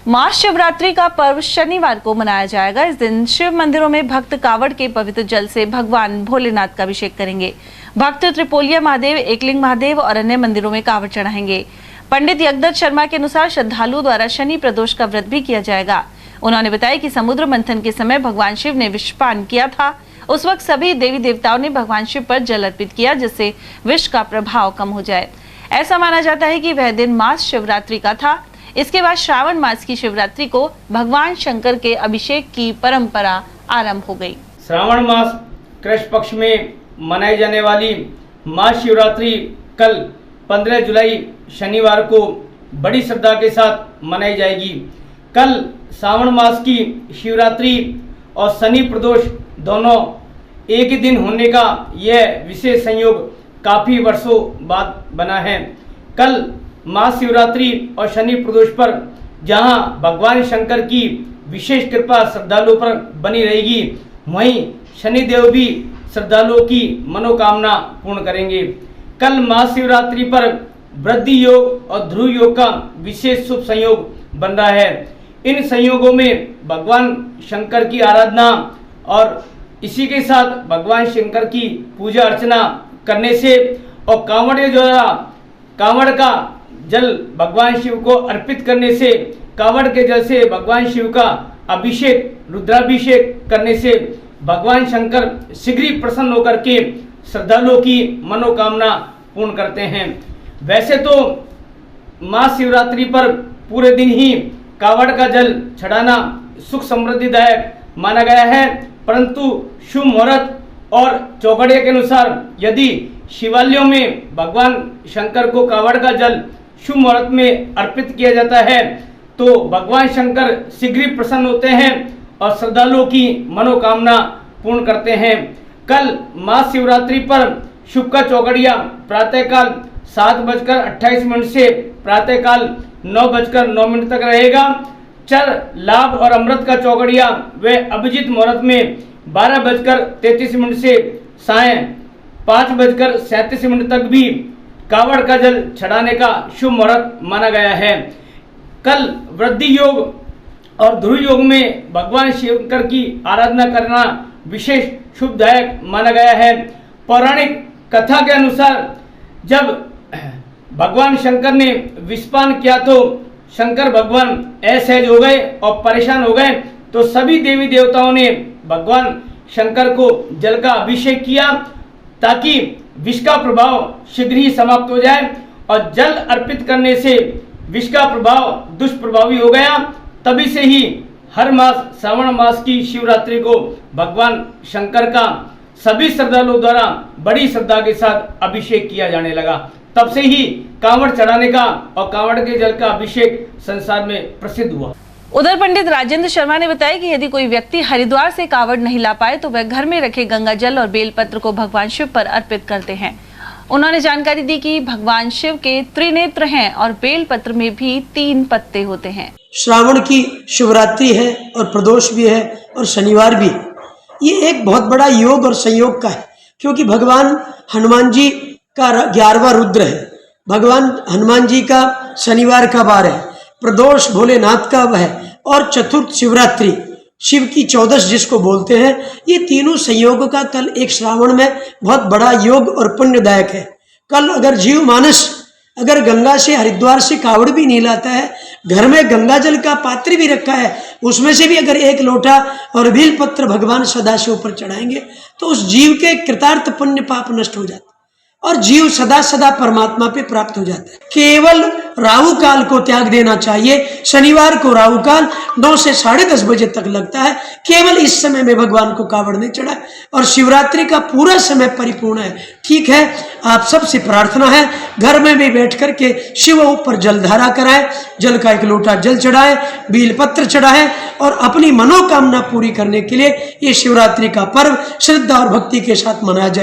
महाशिवरात्रि का पर्व शनिवार को मनाया जाएगा। इस दिन शिव मंदिरों में भक्त कावड़ के पवित्र जल से भगवान भोलेनाथ का अभिषेक करेंगे। भक्त त्रिपोलिया महादेव, एकलिंग महादेव और अन्य मंदिरों में कावड़ चढ़ाएंगे। पंडित यज्ञदत्त शर्मा के अनुसार श्रद्धालुओं द्वारा शनि प्रदोष का व्रत भी किया जाएगा। उन्होंने बताया कि समुद्र मंथन के समय भगवान शिव ने विषपान किया था। उस वक्त सभी देवी देवताओं ने भगवान शिव पर जल अर्पित किया, जिससे विष का प्रभाव कम हो जाए। ऐसा माना जाता है कि वह दिन मास शिवरात्रि का था। इसके बाद श्रावण मास की शिवरात्रि को भगवान शंकर के अभिषेक की परंपरा आरंभ हो गई। श्रावण मास कृष्ण पक्ष में मनाई जाने वाली महाशिवरात्रि कल 15 जुलाई शनिवार को बड़ी श्रद्धा के साथ मनाई जाएगी। कल श्रावण मास की शिवरात्रि और शनि प्रदोष दोनों एक ही दिन होने का यह विशेष संयोग काफी वर्षों बाद बना है। कल महाशिवरात्रि और शनि प्रदोष पर जहां भगवान शंकर की विशेष कृपा श्रद्धालुओं पर बनी रहेगी, वहीं शनिदेव भी श्रद्धालुओं की मनोकामना पूर्ण करेंगे। कल महाशिवरात्रि पर वृद्धि योग और ध्रुव योग का विशेष शुभ संयोग बन रहा है। इन संयोगों में भगवान शंकर की आराधना और इसी के साथ भगवान शंकर की पूजा अर्चना करने से और कांवड़ द्वारा कांवड़ का जल भगवान शिव को अर्पित करने से, कांवड़ के जल से भगवान शिव का अभिषेक रुद्राभिषेक करने से भगवान शंकर शीघ्र ही प्रसन्न होकर के श्रद्धालुओं की मनोकामना पूर्ण करते हैं। वैसे तो महाशिवरात्रि पर पूरे दिन ही कांवड़ का जल चढ़ाना सुख समृद्धिदायक माना गया है, परंतु शुभ मुहूर्त और चौकड़िया के अनुसार यदि शिवालयों में भगवान शंकर को कांवड़ का जल शुभ मुहूर्त में अर्पित किया जाता है तो भगवान शंकर शीघ्र प्रसन्न होते हैं और श्रद्धालुओं की मनोकामना पूर्ण करते हैं। कल महाशिवरात्रि पर शुभ का चौकड़िया प्रातःकाल 7:28 से प्रातःकाल 9:09 तक रहेगा। चर लाभ और अमृत का चौकड़िया व अभिजीत मुहूर्त में 12:33 से साय 5:37 तक भी कांवड़ का जल चढ़ाने का शुभ मुहूर्त माना गया है। कल वृद्धि योग और ध्रुव योग में भगवान शंकर की आराधना करना विशेष शुभदायक माना गया है। पौराणिक कथा के अनुसार जब भगवान शंकर ने विषपान किया तो शंकर भगवान असहज हो गए और परेशान हो गए, तो सभी देवी देवताओं ने भगवान शंकर को जल का अभिषेक किया ताकि विष का प्रभाव शीघ्र ही समाप्त हो जाए और जल अर्पित करने से विष का प्रभाव दुष्प्रभावी हो गया। तभी से ही हर मास श्रावण मास की शिवरात्रि को भगवान शंकर का सभी श्रद्धालुओं द्वारा बड़ी श्रद्धा के साथ अभिषेक किया जाने लगा। तब से ही कांवड़ चढ़ाने का और कांवड़ के जल का अभिषेक संसार में प्रसिद्ध हुआ। उधर पंडित राजेंद्र शर्मा ने बताया कि यदि कोई व्यक्ति हरिद्वार से कांवड़ नहीं ला पाए तो वह घर में रखे गंगा जल और बेलपत्र को भगवान शिव पर अर्पित करते हैं। उन्होंने जानकारी दी कि भगवान शिव के त्रिनेत्र हैं और बेलपत्र में भी 3 पत्ते होते हैं। श्रावण की शिवरात्रि है और प्रदोष भी है और शनिवार भी। ये एक बहुत बड़ा योग और संयोग का है, क्योंकि भगवान हनुमान जी का 11वां रुद्र है। भगवान हनुमान जी का शनिवार का वार है, प्रदोष भोलेनाथ का वह है और चतुर्थ शिवरात्रि शिव की 14 जिसको बोलते हैं। ये तीनों संयोग का कल एक श्रावण में बहुत बड़ा योग और पुण्यदायक है। कल अगर जीव मानस अगर गंगा से हरिद्वार से कावड़ भी नहीं लाता है, घर में गंगा जल का पात्र भी रखा है, उसमें से भी अगर 1 लोटा और बेलपत्र भगवान सदाशिव पर चढ़ाएंगे तो उस जीव के कृतार्थ पुण्य पाप नष्ट हो जाते और जीव सदा सदा परमात्मा पे प्राप्त हो जाता है। केवल राहु काल को त्याग देना चाहिए। शनिवार को राहु काल 9 से 10:30 बजे तक लगता है। केवल इस समय में भगवान को कावड़ नहीं चढ़ा और शिवरात्रि का पूरा समय परिपूर्ण है। ठीक है, आप सबसे प्रार्थना है घर में भी बैठ करके शिव ऊपर जलधारा कराए, जल का 1 लोटा जल चढ़ाए, बेलपत्र चढ़ाए और अपनी मनोकामना पूरी करने के लिए ये शिवरात्रि का पर्व श्रद्धा और भक्ति के साथ मनाया जाए।